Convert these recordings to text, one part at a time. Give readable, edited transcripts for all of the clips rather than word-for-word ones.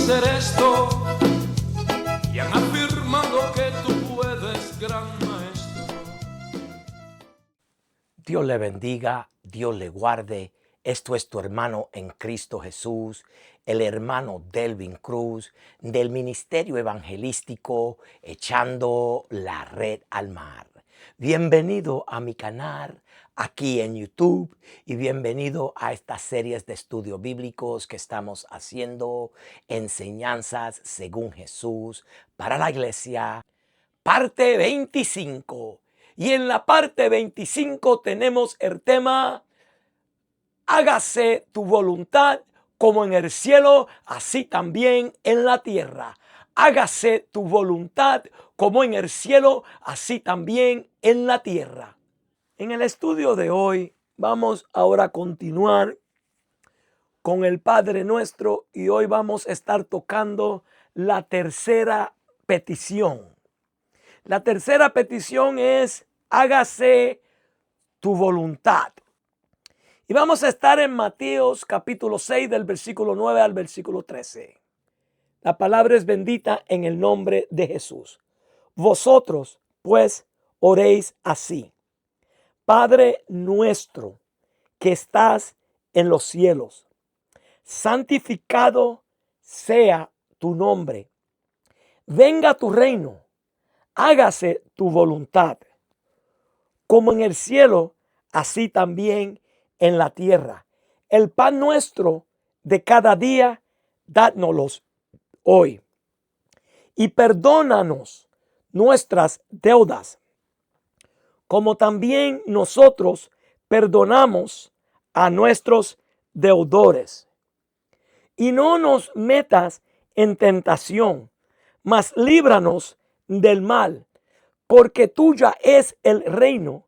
hacer esto y han afirmado que tú puedes, gran maestro. Dios le bendiga, Dios le guarde. Esto es tu hermano en Cristo Jesús, el hermano Delvin Cruz, del Ministerio Evangelístico Echando la Red al Mar. Bienvenido a mi canal aquí en YouTube y bienvenido a estas series de estudios bíblicos que estamos haciendo, enseñanzas según Jesús para la iglesia, parte 25. Y en la parte 25 tenemos el tema: hágase tu voluntad como en el cielo, así también en la tierra. Hágase tu voluntad como en el cielo, así también en la tierra. En el estudio de hoy vamos ahora a continuar con el Padre Nuestro y hoy vamos a estar tocando la tercera petición. La tercera petición es: hágase tu voluntad. Y vamos a estar en Mateos capítulo 6 del versículo 9 al versículo 13. La palabra es bendita en el nombre de Jesús. Vosotros, pues, oréis así: Padre nuestro que estás en los cielos, santificado sea tu nombre. Venga tu reino, hágase tu voluntad, como en el cielo, así también en la tierra. El pan nuestro de cada día, dádnoslo hoy. Y perdónanos nuestras deudas, como también nosotros perdonamos a nuestros deudores. Y no nos metas en tentación, mas líbranos del mal, porque tuya es el reino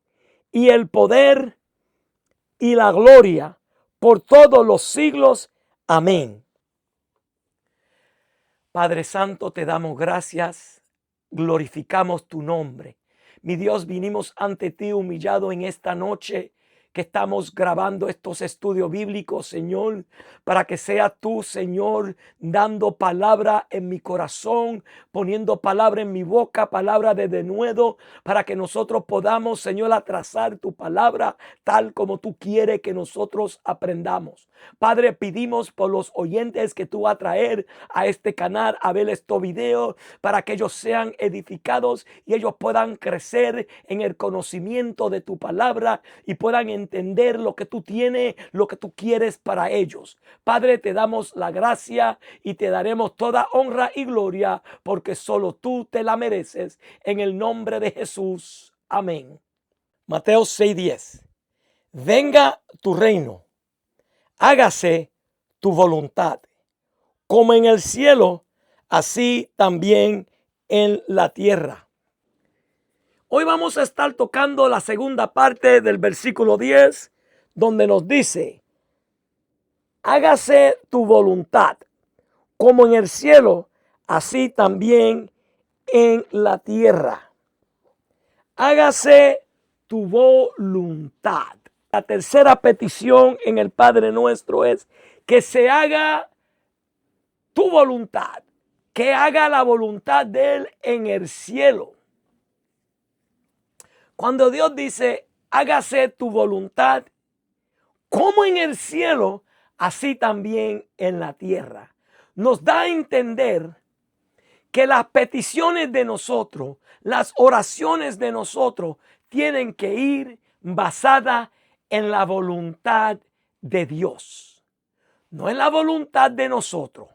y el poder y la gloria por todos los siglos. Amén. Padre Santo, te damos gracias, glorificamos tu nombre. Mi Dios, vinimos ante ti humillado en esta noche que estamos grabando estos estudios bíblicos, Señor, para que sea tú, Señor, dando palabra en mi corazón, poniendo palabra en mi boca, palabra de denuedo, para que nosotros podamos, Señor, atrasar tu palabra tal como tú quieres que nosotros aprendamos. Padre, pedimos por los oyentes que tú vas a traer a este canal a ver estos videos, para que ellos sean edificados y ellos puedan crecer en el conocimiento de tu palabra y puedan entender lo que tú tienes, lo que tú quieres para ellos. Padre, te damos la gracia y te daremos toda honra y gloria, porque solo tú te la mereces. En el nombre de Jesús. Amén. Mateo 6:10. Venga tu reino, hágase tu voluntad, como en el cielo, así también en la tierra. Hoy vamos a estar tocando la segunda parte del versículo 10, donde nos dice: hágase tu voluntad, como en el cielo, así también en la tierra. Hágase tu voluntad. La tercera petición en el Padre Nuestro es que se haga tu voluntad, que haga la voluntad de Él en el cielo. Cuando Dios dice: hágase tu voluntad, como en el cielo, así también en la tierra, nos da a entender que las peticiones de nosotros, las oraciones de nosotros, tienen que ir basadas en la voluntad de Dios, no en la voluntad de nosotros.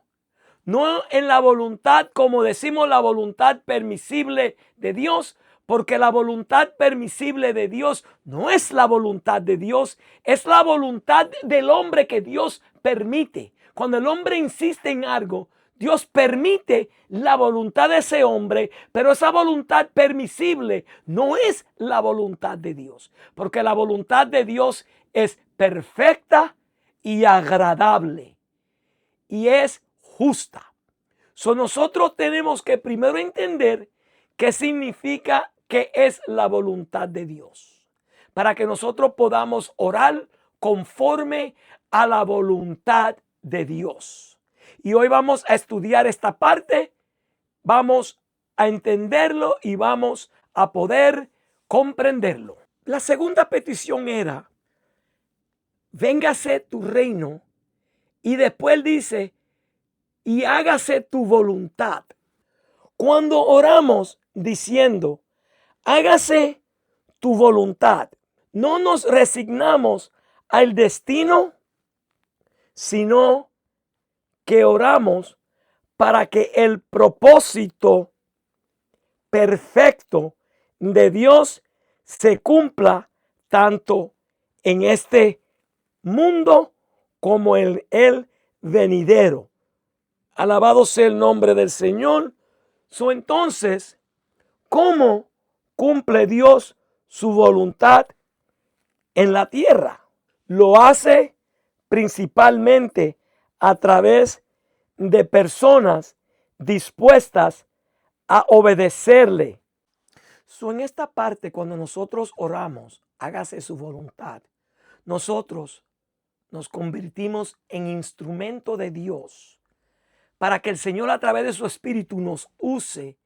No en la voluntad, como decimos, la voluntad permisible de Dios, porque la voluntad permisible de Dios no es la voluntad de Dios, es la voluntad del hombre que Dios permite. Cuando el hombre insiste en algo, Dios permite la voluntad de ese hombre, pero esa voluntad permisible no es la voluntad de Dios, porque la voluntad de Dios es perfecta y agradable y es justa. Nosotros tenemos que primero entender qué significa, qué es la voluntad de Dios, para que nosotros podamos orar conforme a la voluntad de Dios. Y hoy vamos a estudiar esta parte, vamos a entenderlo y vamos a poder comprenderlo. La segunda petición era, véngase tu reino, y después dice, y hágase tu voluntad. Cuando oramos diciendo, hágase tu voluntad, no nos resignamos al destino, sino que oramos para que el propósito perfecto de Dios se cumpla tanto en este mundo como en el venidero. Alabado sea el nombre del Señor. Entonces, ¿cómo cumple Dios su voluntad en la tierra? Lo hace principalmente a través de personas dispuestas a obedecerle. En esta parte, cuando nosotros oramos, hágase su voluntad, nosotros nos convertimos en instrumento de Dios para que el Señor a través de su Espíritu nos use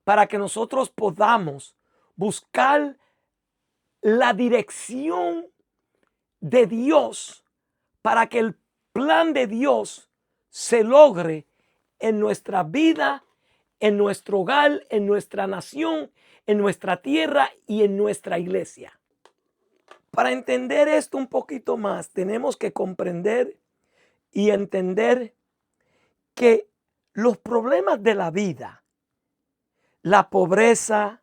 para que nosotros podamos buscar la dirección de Dios para que el plan de Dios se logre en nuestra vida, en nuestro hogar, en nuestra nación, en nuestra tierra y en nuestra iglesia. Para entender esto un poquito más, tenemos que comprender y entender que los problemas de la vida, la pobreza,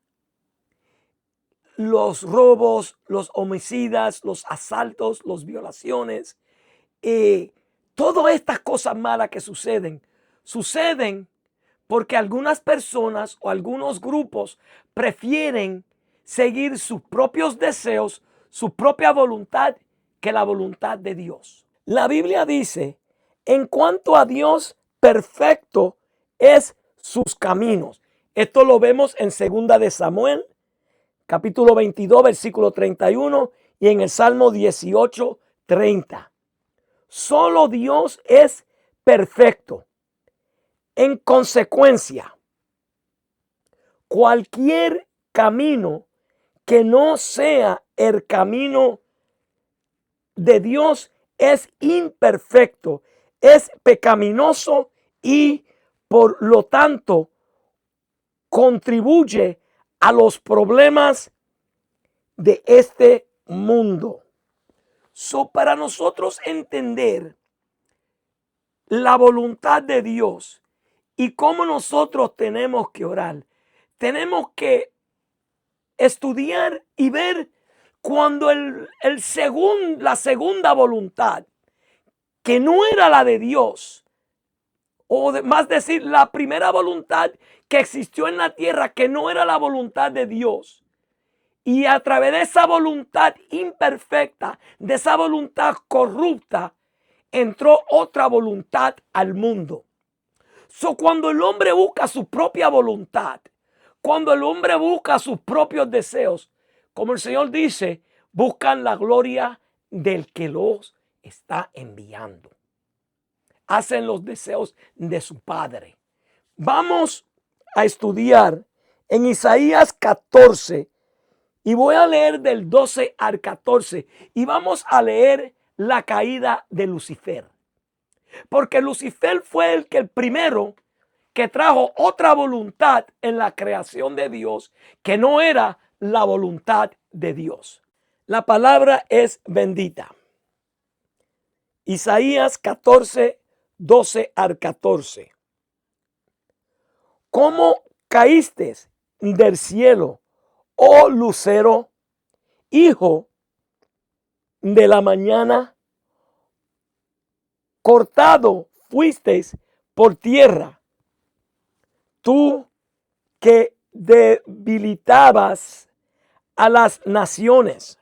los robos, los homicidas, los asaltos, las violaciones, todas estas cosas malas que suceden porque algunas personas o algunos grupos prefieren seguir sus propios deseos, su propia voluntad, que la voluntad de Dios. La Biblia dice, en cuanto a Dios, perfecto es sus caminos. Esto lo vemos en 2 de Samuel, capítulo 22, versículo 31, y en el Salmo 18, 30. Solo Dios es perfecto. En consecuencia, cualquier camino que no sea el camino de Dios es imperfecto, es pecaminoso y por lo tanto contribuye a los problemas de este mundo. Para nosotros entender la voluntad de Dios y cómo nosotros tenemos que orar, tenemos que estudiar y ver cuando la segunda voluntad, que no era la de Dios, más decir, la primera voluntad que existió en la tierra, que no era la voluntad de Dios. Y a través de esa voluntad imperfecta, de esa voluntad corrupta, entró otra voluntad al mundo. Cuando el hombre busca su propia voluntad, cuando el hombre busca sus propios deseos, como el Señor dice, buscan la gloria del que los está enviando. Hacen los deseos de su Padre. Vamos a estudiar en Isaías 14 y voy a leer del 12 al 14 y vamos a leer la caída de Lucifer. Porque Lucifer fue el primero que trajo otra voluntad en la creación de Dios que no era la voluntad de Dios. La palabra es bendita. Isaías 14, 12 al 14. ¿Cómo caíste del cielo, oh lucero, hijo de la mañana? Cortado fuisteis por tierra, tú que debilitabas a las naciones,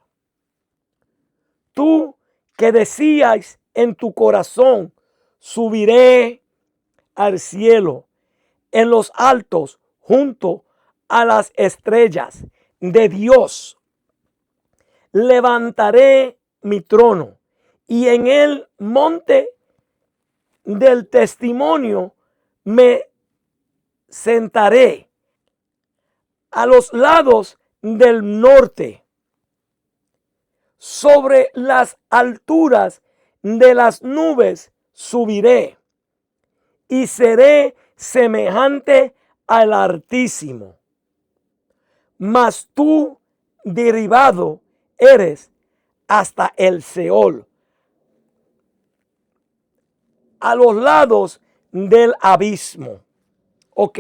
tú que decías en tu corazón, subiré al cielo, en los altos, junto a las estrellas de Dios. Levantaré mi trono y en el monte del testimonio me sentaré. A los lados del norte, sobre las alturas de las nubes subiré y seré semejante al Altísimo. Mas tú derribado eres hasta el Seol, a los lados del abismo. Ok,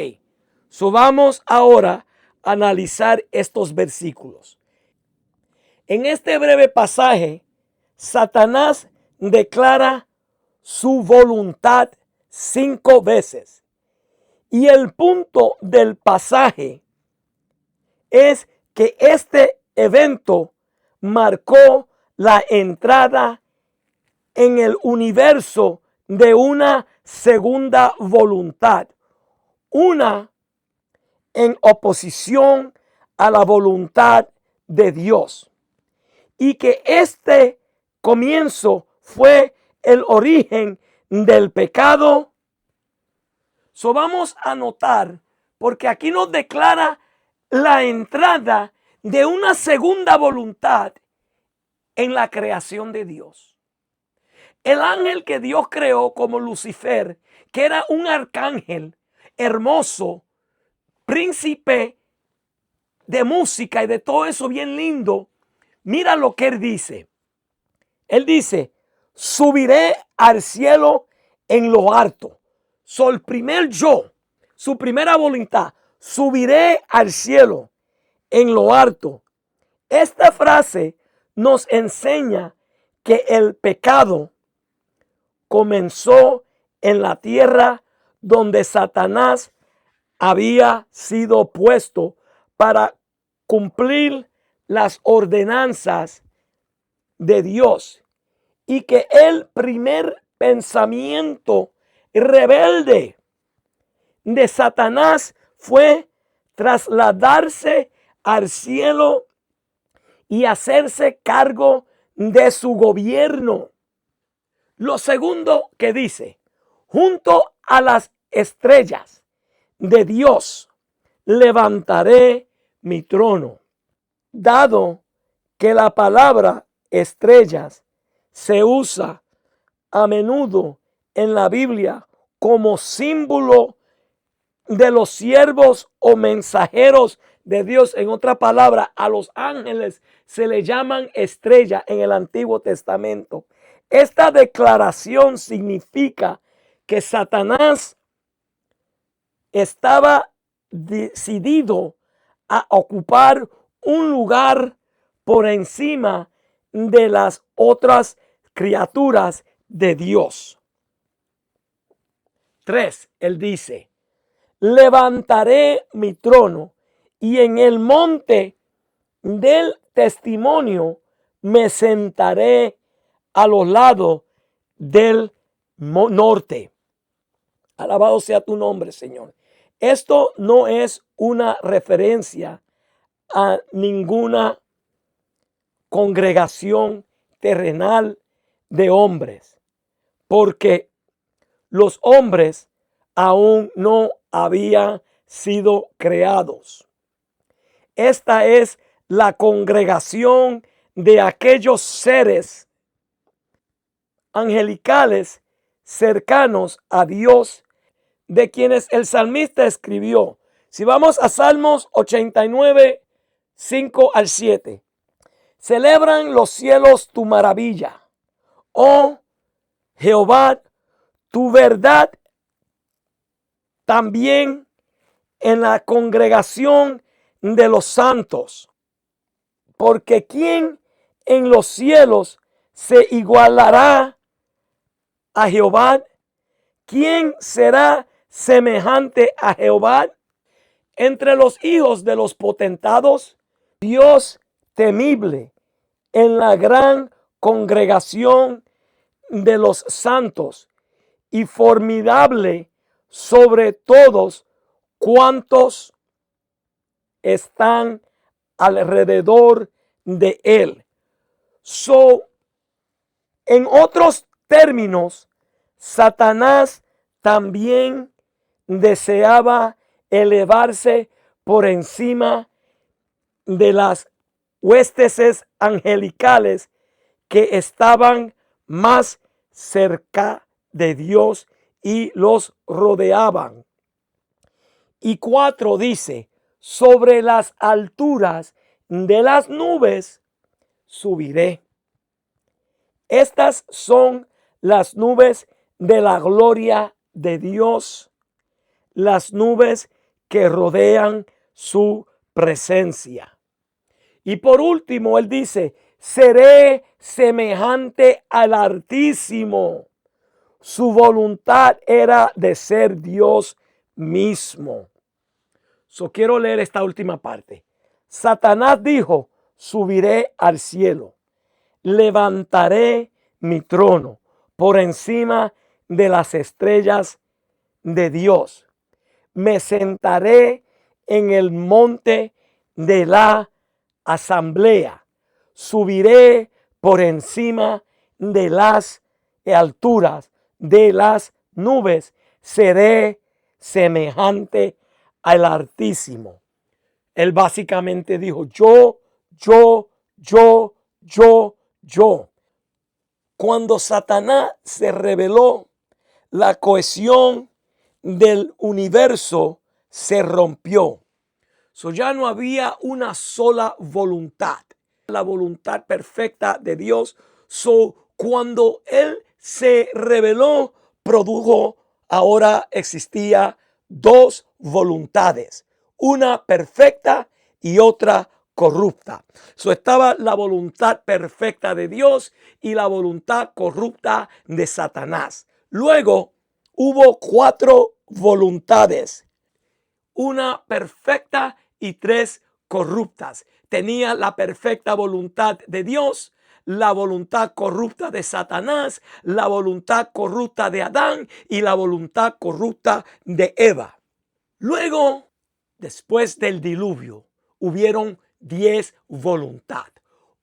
so vamos ahora a analizar estos versículos. En este breve pasaje, Satanás declara su voluntad 5 veces. Y el punto del pasaje es que este evento marcó la entrada en el universo de una segunda voluntad, una en oposición a la voluntad de Dios. Y que este comienzo fue el origen del pecado. So vamos a notar, porque aquí nos declara la entrada de una segunda voluntad en la creación de Dios. El ángel que Dios creó como Lucifer, que era un arcángel hermoso, príncipe de música y de todo eso bien lindo, mira lo que él dice. Él dice, subiré al cielo en lo alto. El primer yo, su primera voluntad, subiré al cielo en lo alto. Esta frase nos enseña que el pecado comenzó en la tierra donde Satanás había sido puesto para cumplir las ordenanzas de Dios, y que el primer pensamiento rebelde de Satanás fue trasladarse al cielo y hacerse cargo de su gobierno. Lo segundo que dice, junto a las estrellas de Dios levantaré mi trono. Dado que la palabra estrellas se usa a menudo en la Biblia como símbolo de los siervos o mensajeros de Dios, en otra palabra, a los ángeles se le llaman estrella en el Antiguo Testamento. Esta declaración significa que Satanás estaba decidido a ocupar un lugar por encima de las otras criaturas de Dios. 3. Él dice, levantaré mi trono y en el monte del testimonio me sentaré a los lados del norte. Alabado sea tu nombre, Señor. Esto no es una referencia a ninguna congregación terrenal de hombres, porque los hombres aún no habían sido creados. Esta es la congregación de aquellos seres angelicales cercanos a Dios, de quienes el salmista escribió. Si vamos a Salmos 89, 5 al 7. Celebran los cielos tu maravilla, oh Jehová, tu verdad también en la congregación de los santos. Porque ¿quién en los cielos se igualará a Jehová? ¿Quién será semejante a Jehová? Entre los hijos de los potentados, Dios temible en la gran congregación de los santos y formidable sobre todos cuantos están alrededor de él. En otros términos, Satanás también deseaba elevarse por encima de las huestes angelicales que estaban más cerca de Dios y los rodeaban. Y 4 dice, sobre las alturas de las nubes subiré. Estas son las nubes de la gloria de Dios, las nubes que rodean su presencia. Y por último, él dice, seré semejante al Altísimo. Su voluntad era de ser Dios mismo. Quiero leer esta última parte. Satanás dijo, subiré al cielo, levantaré mi trono por encima de las estrellas de Dios. Me sentaré en el monte de la asamblea. Subiré por encima de las alturas de las nubes. Seré semejante al Altísimo. Él básicamente dijo, yo. Cuando Satanás se rebeló, la cohesión del universo se rompió. Ya no había una sola voluntad, la voluntad perfecta de Dios. Cuando él se rebeló, ahora existía dos voluntades, una perfecta y otra corrupta. Estaba la voluntad perfecta de Dios y la voluntad corrupta de Satanás. Luego hubo 4 voluntades, una perfecta y 3 corruptas. Tenía la perfecta voluntad de Dios, la voluntad corrupta de Satanás, la voluntad corrupta de Adán y la voluntad corrupta de Eva. Luego, después del diluvio, hubieron 10 voluntades,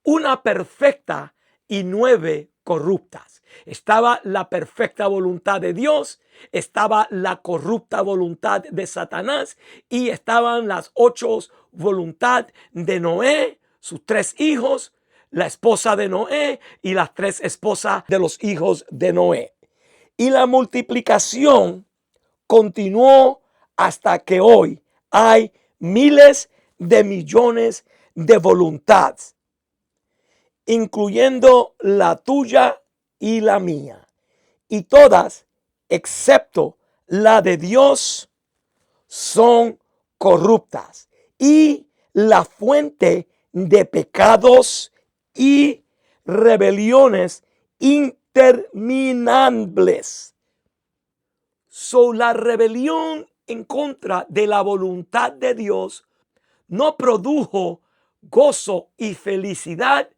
una perfecta y 9 corruptas. Estaba la perfecta voluntad de Dios, estaba la corrupta voluntad de Satanás y estaban las 8 voluntades de Noé, sus 3 hijos, la esposa de Noé y las 3 esposas de los hijos de Noé. Y la multiplicación continuó hasta que hoy hay miles de millones de voluntades, incluyendo la tuya y la mía. Y todas, excepto la de Dios, son corruptas y la fuente de pecados y rebeliones interminables. La rebelión en contra de la voluntad de Dios no produjo gozo y felicidad,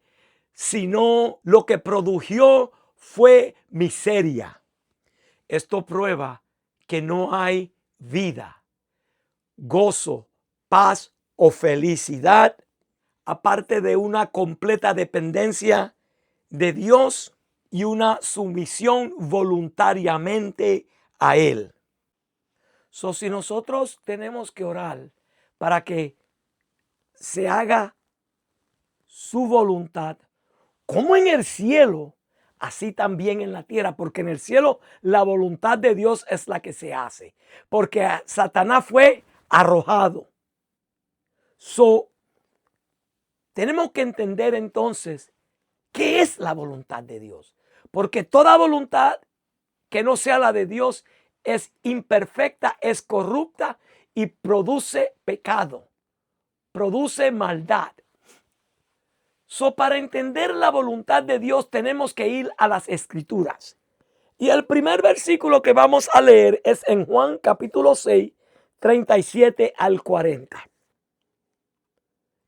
sino lo que produjo fue miseria. Esto prueba que no hay vida, gozo, paz o felicidad aparte de una completa dependencia de Dios y una sumisión voluntariamente a Él. Si nosotros tenemos que orar para que se haga su voluntad, como en el cielo, así también en la tierra, porque en el cielo la voluntad de Dios es la que se hace, porque Satanás fue arrojado. Tenemos que entender entonces qué es la voluntad de Dios, porque toda voluntad que no sea la de Dios es imperfecta, es corrupta y produce pecado, produce maldad. Para entender la voluntad de Dios tenemos que ir a las Escrituras. Y el primer versículo que vamos a leer es en Juan capítulo 6, 37 al 40.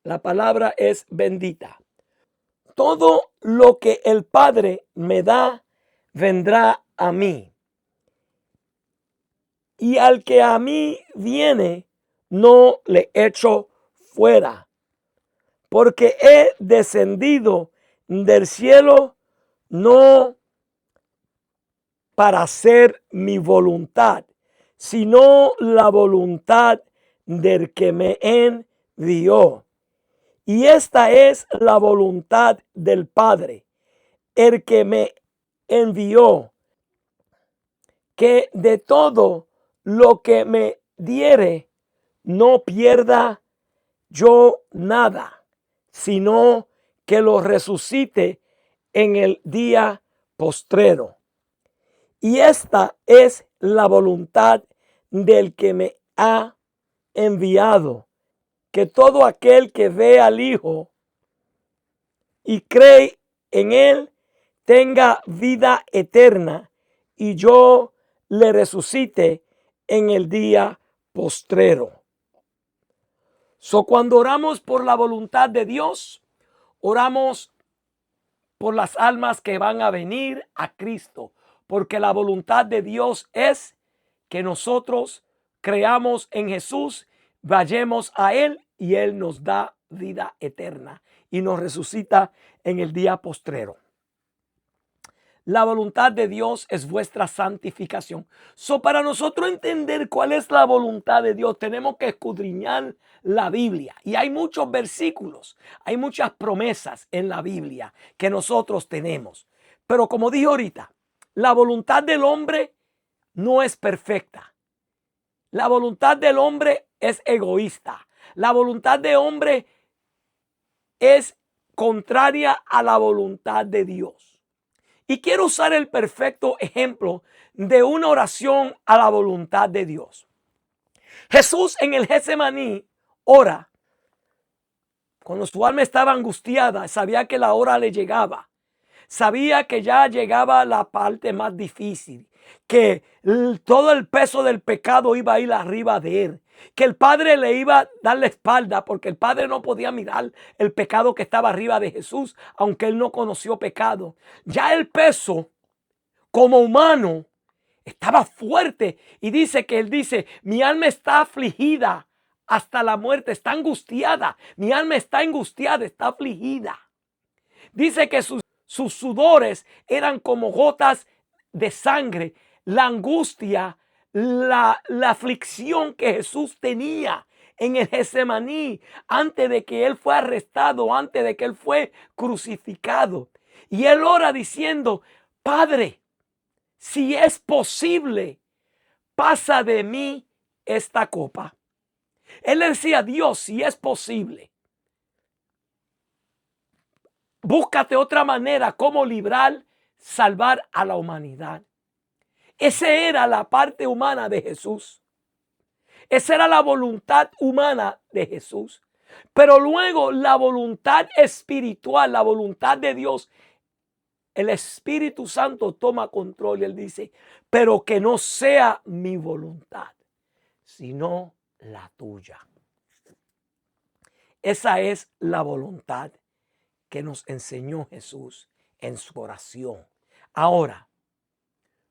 La palabra es bendita. Todo lo que el Padre me da vendrá a mí. Y al que a mí viene, no le echo fuera. Porque he descendido del cielo no para hacer mi voluntad, sino la voluntad del que me envió. Y esta es la voluntad del Padre, el que me envió, que de todo lo que me diere, no pierda yo nada, sino que lo resucite en el día postrero. Y esta es la voluntad del que me ha enviado, que todo aquel que ve al Hijo y cree en él tenga vida eterna, y yo le resucite en el día postrero. Cuando oramos por la voluntad de Dios, oramos por las almas que van a venir a Cristo, porque la voluntad de Dios es que nosotros creamos en Jesús, vayamos a Él y Él nos da vida eterna y nos resucita en el día postrero. La voluntad de Dios es vuestra santificación. Para nosotros entender cuál es la voluntad de Dios, tenemos que escudriñar la Biblia. Y hay muchos versículos, hay muchas promesas en la Biblia que nosotros tenemos. Pero como dije ahorita, la voluntad del hombre no es perfecta. La voluntad del hombre es egoísta. La voluntad del hombre es contraria a la voluntad de Dios. Y quiero usar el perfecto ejemplo de una oración a la voluntad de Dios. Jesús en el Getsemaní ora. Cuando su alma estaba angustiada, sabía que la hora le llegaba. Sabía que ya llegaba la parte más difícil, que todo el peso del pecado iba a ir arriba de él, que el Padre le iba a dar la espalda porque el Padre no podía mirar el pecado que estaba arriba de Jesús, aunque él no conoció pecado. Ya el peso como humano estaba fuerte y dice que él dice, mi alma está afligida hasta la muerte, está angustiada, mi alma está angustiada, está afligida. Dice que sus sudores eran como gotas de sangre, la angustia, la aflicción que Jesús tenía en el Getsemaní antes de que él fue arrestado, antes de que él fue crucificado. Y él ora diciendo, Padre, si es posible, pasa de mí esta copa. Él le decía, Dios, si es posible, búscate otra manera como salvar a la humanidad. Esa era la parte humana de Jesús. Esa era la voluntad humana de Jesús. Pero luego la voluntad espiritual, la voluntad de Dios, el Espíritu Santo toma control y él dice, pero que no sea mi voluntad, sino la tuya. Esa es la voluntad que nos enseñó Jesús en su oración. Ahora,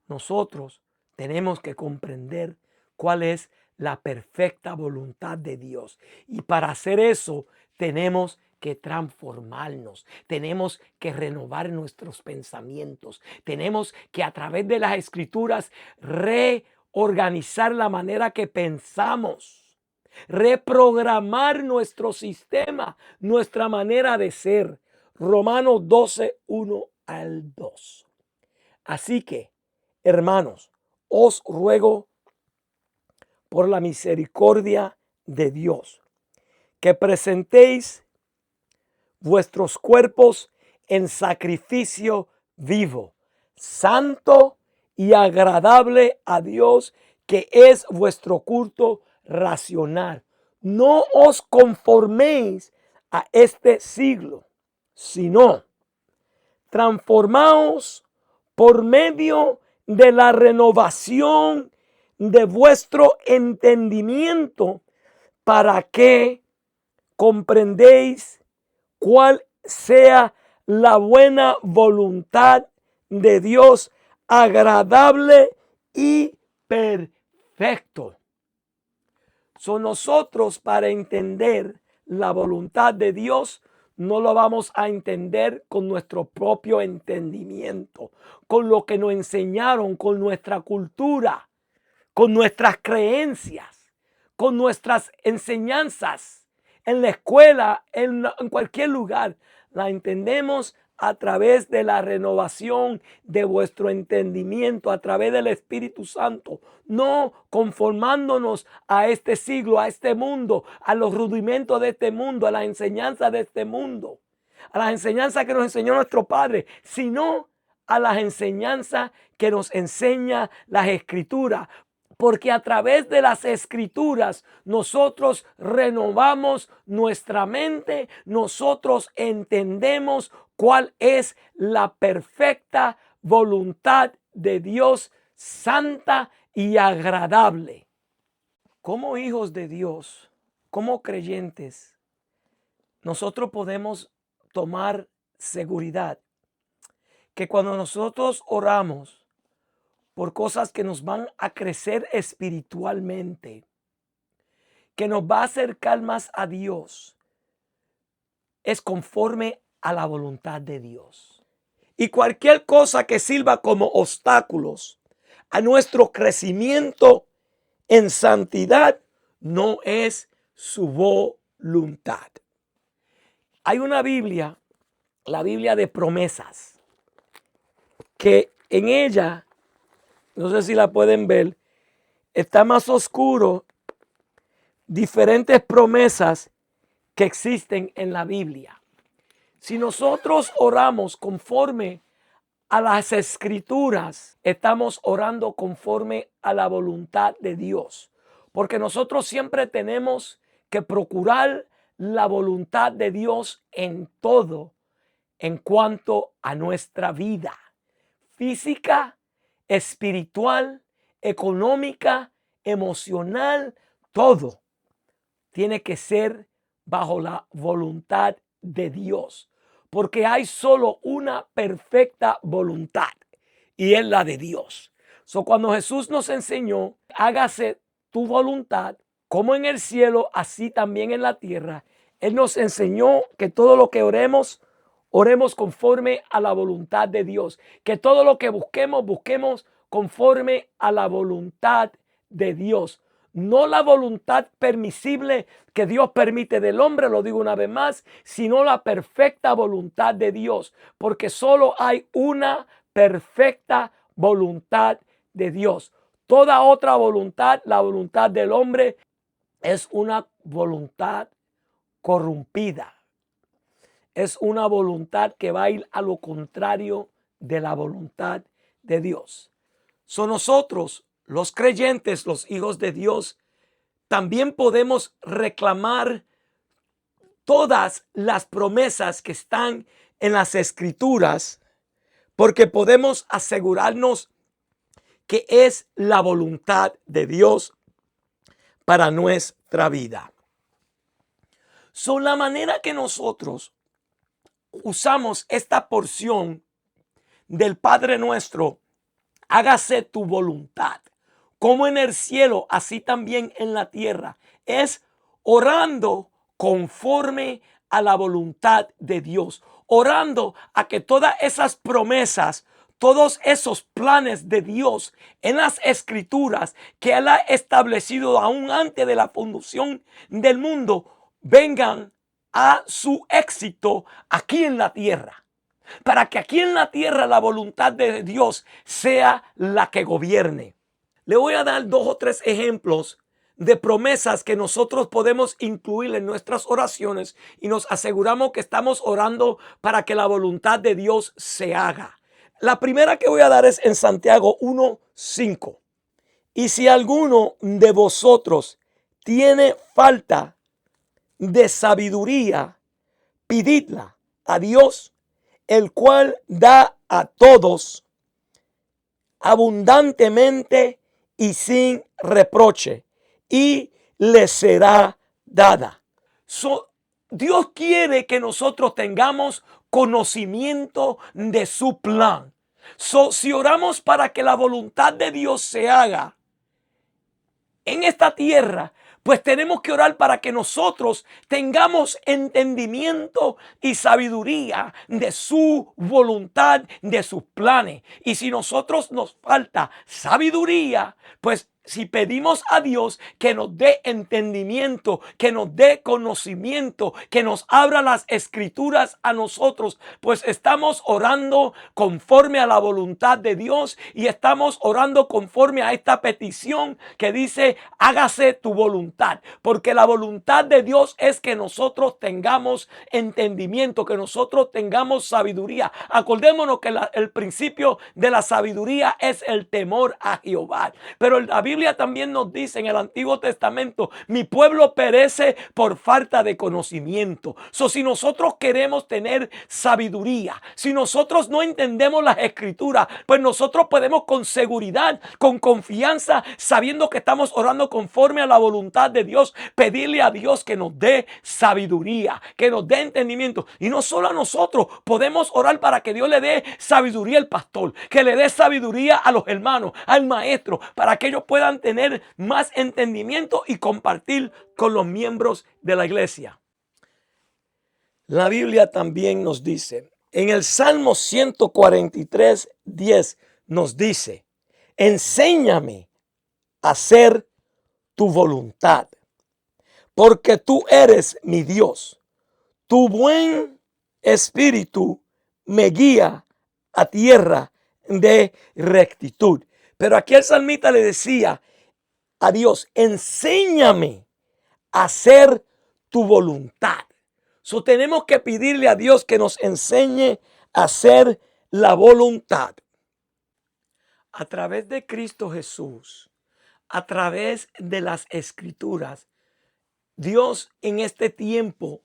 nosotros tenemos que comprender cuál es la perfecta voluntad de Dios. Y para hacer eso tenemos que transformarnos, tenemos que renovar nuestros pensamientos, tenemos que a través de las Escrituras reorganizar la manera que pensamos, reprogramar nuestro sistema, nuestra manera de ser. Romanos 12, 1 al 2. Así que, hermanos, os ruego por la misericordia de Dios que presentéis vuestros cuerpos en sacrificio vivo, santo y agradable a Dios, que es vuestro culto racional. No os conforméis a este siglo, sino transformaos por medio de la renovación de vuestro entendimiento, para que comprendéis cuál sea la buena voluntad de Dios, agradable y perfecto. Nosotros, para entender la voluntad de Dios, no lo vamos a entender con nuestro propio entendimiento, con lo que nos enseñaron, con nuestra cultura, con nuestras creencias, con nuestras enseñanzas en la escuela, en cualquier lugar. La entendemos a través de la renovación de vuestro entendimiento, a través del Espíritu Santo, no conformándonos a este siglo, a este mundo, a los rudimentos de este mundo, a la enseñanza de este mundo, a las enseñanzas que nos enseñó nuestro Padre, sino a las enseñanzas que nos enseña las Escrituras. Porque a través de las Escrituras nosotros renovamos nuestra mente, nosotros entendemos cuál es la perfecta voluntad de Dios, santa y agradable. Como hijos de Dios, como creyentes, nosotros podemos tomar seguridad que cuando nosotros oramos por cosas que nos van a crecer espiritualmente, que nos va a acercar más a Dios, es conforme a la voluntad de Dios. Y cualquier cosa que sirva como obstáculos a nuestro crecimiento en santidad no es su voluntad. Hay una Biblia, la Biblia de promesas, que en ella, no sé si la pueden ver, está más oscuro diferentes promesas que existen en la Biblia. Si nosotros oramos conforme a las Escrituras, estamos orando conforme a la voluntad de Dios. Porque nosotros siempre tenemos que procurar la voluntad de Dios en todo, en cuanto a nuestra vida física, espiritual, económica, emocional, todo tiene que ser bajo la voluntad de Dios. Porque hay solo una perfecta voluntad y es la de Dios. Cuando Jesús nos enseñó, hágase tu voluntad, como en el cielo, así también en la tierra. Él nos enseñó que todo lo que oremos, oremos conforme a la voluntad de Dios. Que todo lo que busquemos, busquemos conforme a la voluntad de Dios. No la voluntad permisible que Dios permite del hombre, lo digo una vez más, sino la perfecta voluntad de Dios. Porque solo hay una perfecta voluntad de Dios. Toda otra voluntad, la voluntad del hombre, es una voluntad corrompida. Es una voluntad que va a ir a lo contrario de la voluntad de Dios. Nosotros, los creyentes, los hijos de Dios, también podemos reclamar todas las promesas que están en las Escrituras, porque podemos asegurarnos que es la voluntad de Dios para nuestra vida. La manera que nosotros usamos esta porción del Padre Nuestro, hágase tu voluntad, como en el cielo, así también en la tierra, es orando conforme a la voluntad de Dios, orando a que todas esas promesas, todos esos planes de Dios en las Escrituras que Él ha establecido aún antes de la fundación del mundo, vengan a su éxito aquí en la tierra. Para que aquí en la tierra la voluntad de Dios sea la que gobierne. Le voy a dar 2 o 3 ejemplos de promesas que nosotros podemos incluir en nuestras oraciones y nos aseguramos que estamos orando para que la voluntad de Dios se haga. La primera que voy a dar es en Santiago 1:5. Y si alguno de vosotros tiene falta de sabiduría, pedidla a Dios, el cual da a todos abundantemente y sin reproche, y le será dada. Dios quiere que nosotros tengamos conocimiento de su plan. Si oramos para que la voluntad de Dios se haga en esta tierra, Pues tenemos que orar para que nosotros tengamos entendimiento y sabiduría de su voluntad, de sus planes. Y si nosotros nos falta sabiduría, pues si pedimos a Dios que nos dé entendimiento, que nos dé conocimiento, que nos abra las escrituras a nosotros, pues estamos orando conforme a la voluntad de Dios y estamos orando conforme a esta petición que dice: hágase tu voluntad. Porque la voluntad de Dios es que nosotros tengamos entendimiento, que nosotros tengamos sabiduría. Acordémonos que el principio de la sabiduría es el temor a Jehová. Pero la Biblia también nos dice en el Antiguo Testamento: mi pueblo perece por falta de conocimiento. Si nosotros queremos tener sabiduría, si nosotros no entendemos las escrituras, pues nosotros podemos con seguridad, con confianza, sabiendo que estamos orando conforme a la voluntad de Dios, pedirle a Dios que nos dé sabiduría, que nos dé entendimiento. Y no solo a nosotros, podemos orar para que Dios le dé sabiduría al pastor, que le dé sabiduría a los hermanos, al maestro, para que ellos puedan tener más entendimiento y compartir con los miembros de la iglesia. La Biblia también nos dice, en el Salmo 143:10 nos dice: enséñame a hacer tu voluntad, porque tú eres mi Dios. Tu buen espíritu me guía a tierra de rectitud. Pero aquí el salmista le decía a Dios: enséñame a hacer tu voluntad. Tenemos que pedirle a Dios que nos enseñe a hacer la voluntad. A través de Cristo Jesús, a través de las escrituras, Dios en este tiempo,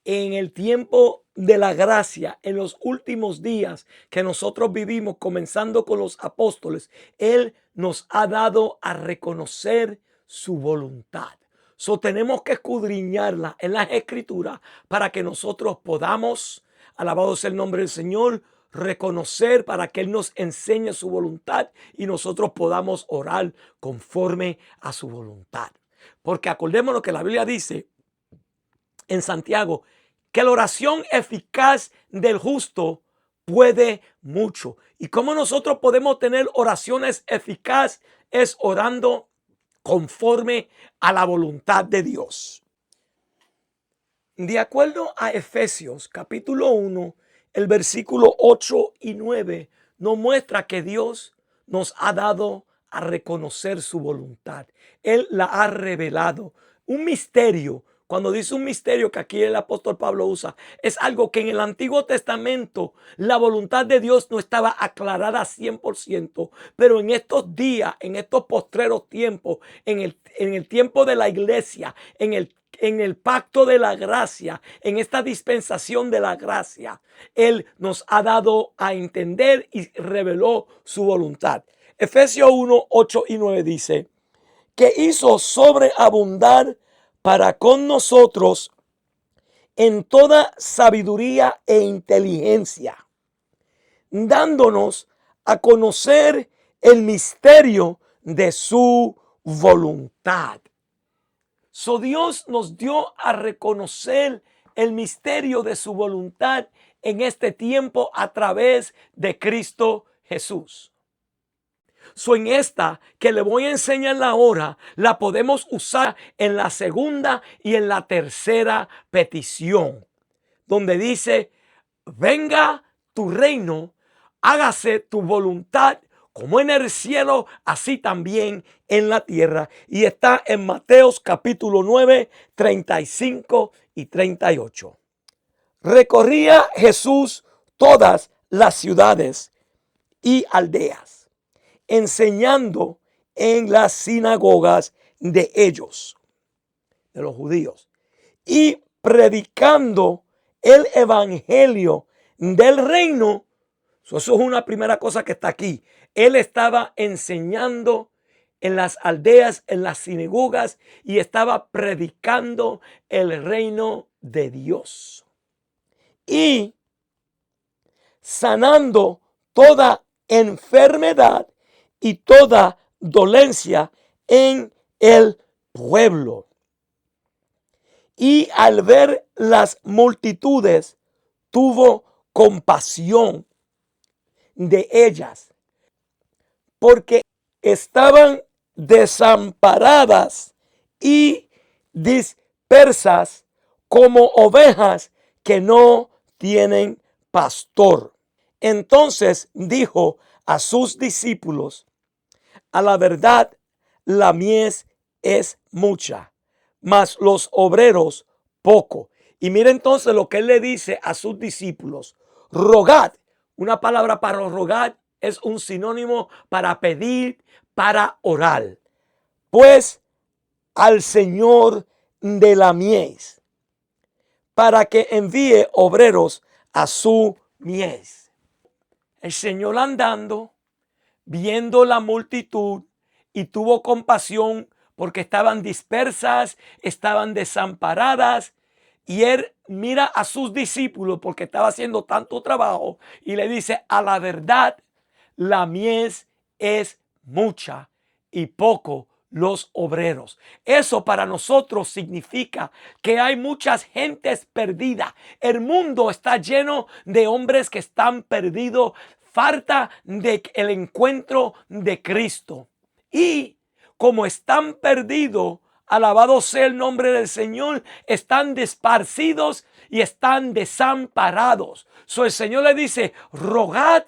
en el tiempo de la gracia, en los últimos días que nosotros vivimos, comenzando con los apóstoles, Él nos ha dado a reconocer su voluntad. Tenemos que escudriñarla en las escrituras para que nosotros podamos, alabado sea el nombre del Señor, reconocer, para que Él nos enseñe su voluntad y nosotros podamos orar conforme a su voluntad. Porque acordémonos que la Biblia dice en Santiago que la oración eficaz del justo puede mucho. ¿Y cómo nosotros podemos tener oraciones eficaces? Es orando conforme a la voluntad de Dios. De acuerdo a Efesios capítulo 1, el versículo 8 y 9 nos muestra que Dios nos ha dado a reconocer su voluntad. Él la ha revelado. Un misterio. Cuando dice un misterio, que aquí el apóstol Pablo usa, es algo que en el Antiguo Testamento la voluntad de Dios no estaba aclarada 100%, pero en estos días, en estos postreros tiempos, en el tiempo de la iglesia, en el pacto de la gracia, en esta dispensación de la gracia, Él nos ha dado a entender y reveló su voluntad. Efesios 1, 8 y 9 dice: que hizo sobreabundar para con nosotros en toda sabiduría e inteligencia, dándonos a conocer el misterio de su voluntad. Dios nos dio a reconocer el misterio de su voluntad en este tiempo a través de Cristo Jesús. En esta que le voy a enseñar ahora, la podemos usar en la segunda y en la tercera petición, donde dice: venga tu reino, hágase tu voluntad, como en el cielo, así también en la tierra. Y está en Mateos capítulo 9, 35 y 38. Recorría Jesús todas las ciudades y aldeas, enseñando en las sinagogas de ellos, de los judíos, y predicando el evangelio del reino. Eso es una primera cosa que está aquí. Él estaba enseñando en las aldeas, en las sinagogas, y estaba predicando el reino de Dios y sanando toda enfermedad y toda dolencia en el pueblo. y al ver las multitudes, tuvo compasión de ellas, porque estaban desamparadas y dispersas como ovejas que no tienen pastor. Entonces dijo a sus discípulos: a la verdad, la mies es mucha, mas los obreros poco. Y mira entonces lo que él le dice a sus discípulos: rogad. Una palabra para rogar es un sinónimo para pedir, para orar. Pues al Señor de la mies, para que envíe obreros a su mies. El Señor andando, viendo la multitud, y tuvo compasión porque estaban dispersas, estaban desamparadas. Y él mira a sus discípulos porque estaba haciendo tanto trabajo y le dice: a la verdad, la mies es mucha y poco los obreros. Eso para nosotros significa que hay muchas gentes perdidas. El mundo está lleno de hombres que están perdidos, falta del encuentro de Cristo. Y como están perdidos, alabado sea el nombre del Señor, están desparcidos y están desamparados. El Señor le dice: rogad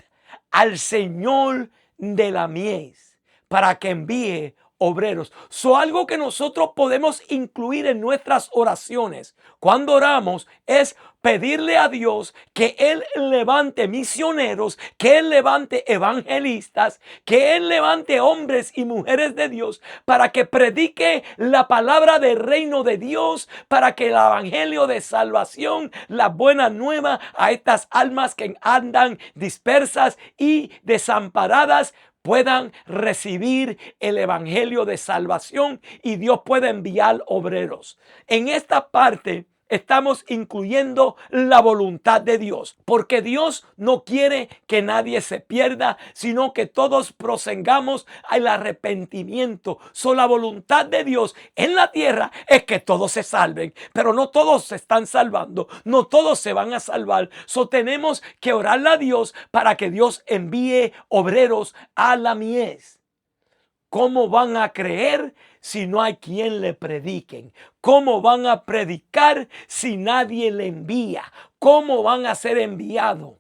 al Señor de la mies para que envíe obreros. Algo que nosotros podemos incluir en nuestras oraciones cuando oramos es pedirle a Dios que Él levante misioneros, que Él levante evangelistas, que Él levante hombres y mujeres de Dios para que predique la palabra del reino de Dios, para que el evangelio de salvación, la buena nueva a estas almas que andan dispersas y desamparadas, puedan recibir el evangelio de salvación y Dios pueda enviar obreros. En esta parte estamos incluyendo la voluntad de Dios, porque Dios no quiere que nadie se pierda, sino que todos prosegamos al arrepentimiento. La voluntad de Dios en la tierra es que todos se salven, pero no todos se están salvando, no todos se van a salvar. Tenemos que orarle a Dios para que Dios envíe obreros a la mies. ¿Cómo van a creer si no hay quien le prediquen? ¿Cómo van a predicar si nadie le envía? ¿Cómo van a ser enviados?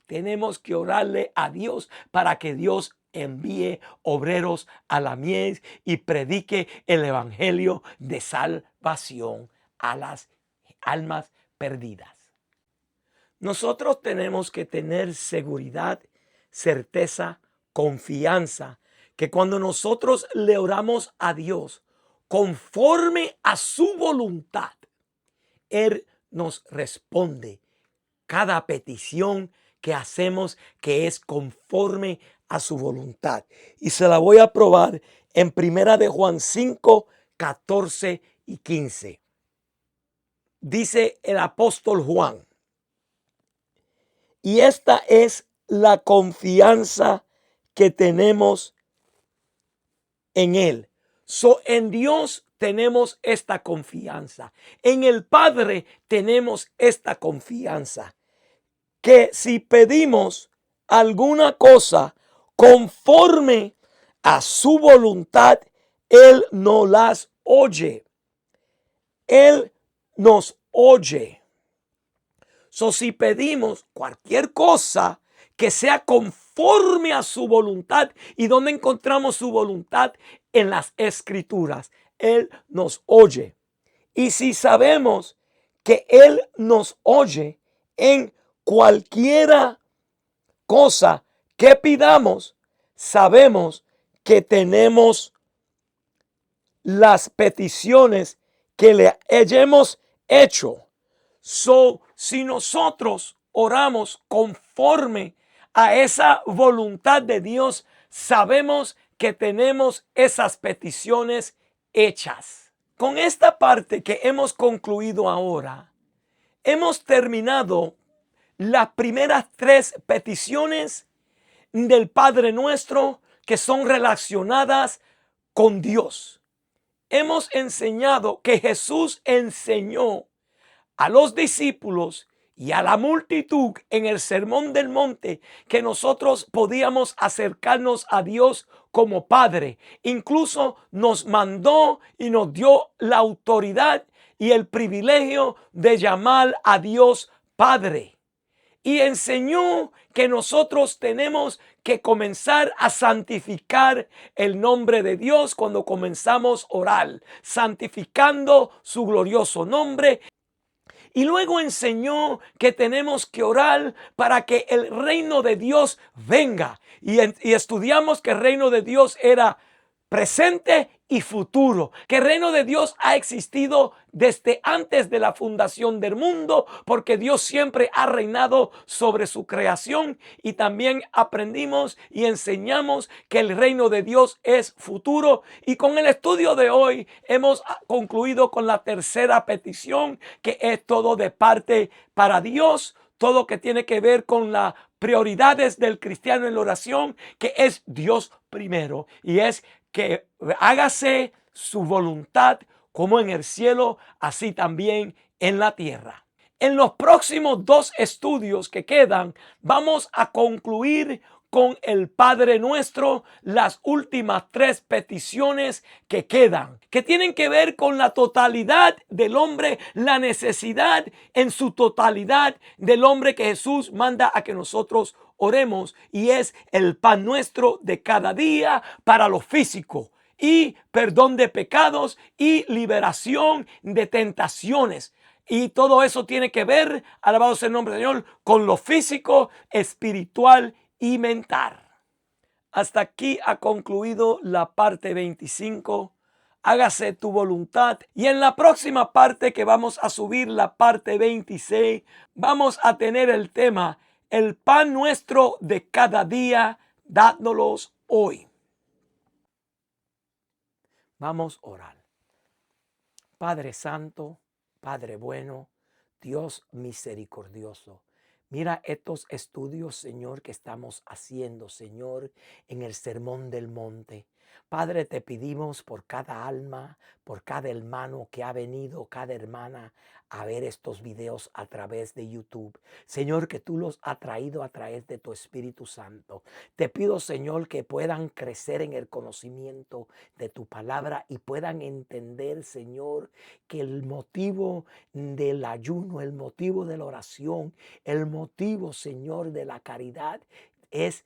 Tenemos que orarle a Dios para que Dios envíe obreros a la mies y predique el evangelio de salvación a las almas perdidas. Nosotros tenemos que tener seguridad, certeza, confianza, que cuando nosotros le oramos a Dios conforme a su voluntad, Él nos responde cada petición que hacemos que es conforme a su voluntad. Y se la voy a probar en 1 de Juan 5, 14 y 15. Dice el apóstol Juan: y esta es la confianza que tenemos en Él. En Dios tenemos esta confianza. En el Padre tenemos esta confianza. Que si pedimos alguna cosa conforme a su voluntad, Él nos las oye. Él nos oye. Si pedimos cualquier cosa que sea conforme a su voluntad, ¿y dónde encontramos su voluntad? En las Escrituras. Él nos oye. Y si sabemos que Él nos oye en cualquiera cosa que pidamos, sabemos que tenemos las peticiones que le hayamos hecho. Si nosotros oramos conforme a esa voluntad de Dios, sabemos que tenemos esas peticiones hechas. Con esta parte que hemos concluido ahora, hemos terminado las primeras 3 peticiones del Padre Nuestro que son relacionadas con Dios. hemos enseñado que Jesús enseñó a los discípulos y a la multitud en el Sermón del Monte que nosotros podíamos acercarnos a Dios como Padre. Incluso nos mandó y nos dio la autoridad y el privilegio de llamar a Dios Padre. Y enseñó que nosotros tenemos que comenzar a santificar el nombre de Dios cuando comenzamos a orar, santificando su glorioso nombre. Y luego enseñó que tenemos que orar para que el reino de Dios venga. Y estudiamos que el reino de Dios era presente y futuro, que el reino de Dios ha existido desde antes de la fundación del mundo, porque Dios siempre ha reinado sobre su creación. Y también aprendimos y enseñamos que el reino de Dios es futuro. Y con el estudio de hoy hemos concluido con la tercera petición, que es todo de parte para Dios, todo que tiene que ver con las prioridades del cristiano en la oración, que es Dios primero, y es que hágase su voluntad como en el cielo, así también en la tierra. En los próximos 2 estudios que quedan, vamos a concluir con el Padre Nuestro, las últimas 3 peticiones que quedan, que tienen que ver con la totalidad del hombre, la necesidad en su totalidad del hombre que Jesús manda a que nosotros oremos, y es el pan nuestro de cada día para lo físico, y perdón de pecados y liberación de tentaciones. Y todo eso tiene que ver, alabado sea el nombre del Señor, con lo físico, espiritual y mental. Hasta aquí ha concluido la parte 25. Hágase tu voluntad. Y en la próxima parte, que vamos a subir, la parte 26, vamos a tener el tema: el pan nuestro de cada día, dádnoslos hoy. Vamos a orar. Padre Santo, Padre bueno, Dios misericordioso, mira estos estudios, Señor, que estamos haciendo, Señor, en el Sermón del Monte. Padre, te pedimos por cada alma, por cada hermano que ha venido, cada hermana, a ver estos videos a través de YouTube. Señor, que tú los has traído a través de tu Espíritu Santo. Te pido, Señor, que puedan crecer en el conocimiento de tu palabra y puedan entender, Señor, que el motivo del ayuno, el motivo de la oración, el motivo, Señor, de la caridad es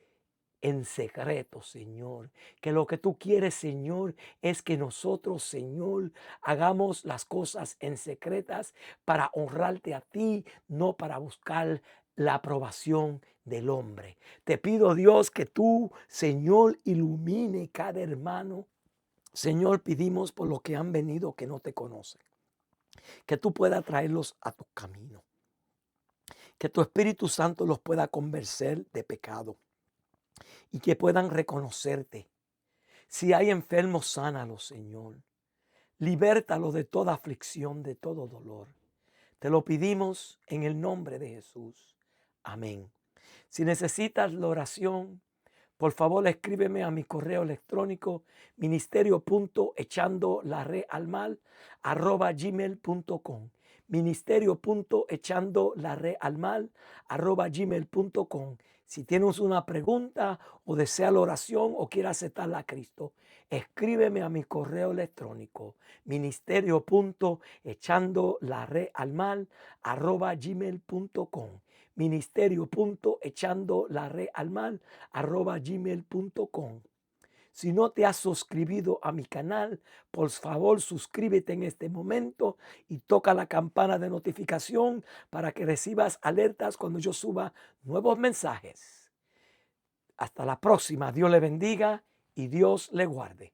en secreto, Señor. Que lo que tú quieres, Señor, es que nosotros, Señor, hagamos las cosas en secretas para honrarte a ti, no para buscar la aprobación del hombre. Te pido, Dios, que tú, Señor, ilumine cada hermano. Señor, pedimos por los que han venido que no te conocen, que tú puedas traerlos a tu camino, que tu Espíritu Santo los pueda convencer de pecado y que puedan reconocerte. Si hay enfermos, sánalos, Señor. Libértalos de toda aflicción, de todo dolor. Te lo pedimos en el nombre de Jesús. Amén. Si necesitas la oración, por favor escríbeme a mi correo electrónico ministerio.echandolaredalmal@gmail.com. ministerio.echandolaredalmal@gmail.com. Si tienes una pregunta o desea la oración o quieres aceptar a Cristo, escríbeme a mi correo electrónico ministerio.echandolaredalmal@gmail.com. ministerio.echandolaredalmal@gmail.com. Si no te has suscrito a mi canal, por favor suscríbete en este momento y toca la campana de notificación para que recibas alertas cuando yo suba nuevos mensajes. Hasta la próxima. Dios le bendiga y Dios le guarde.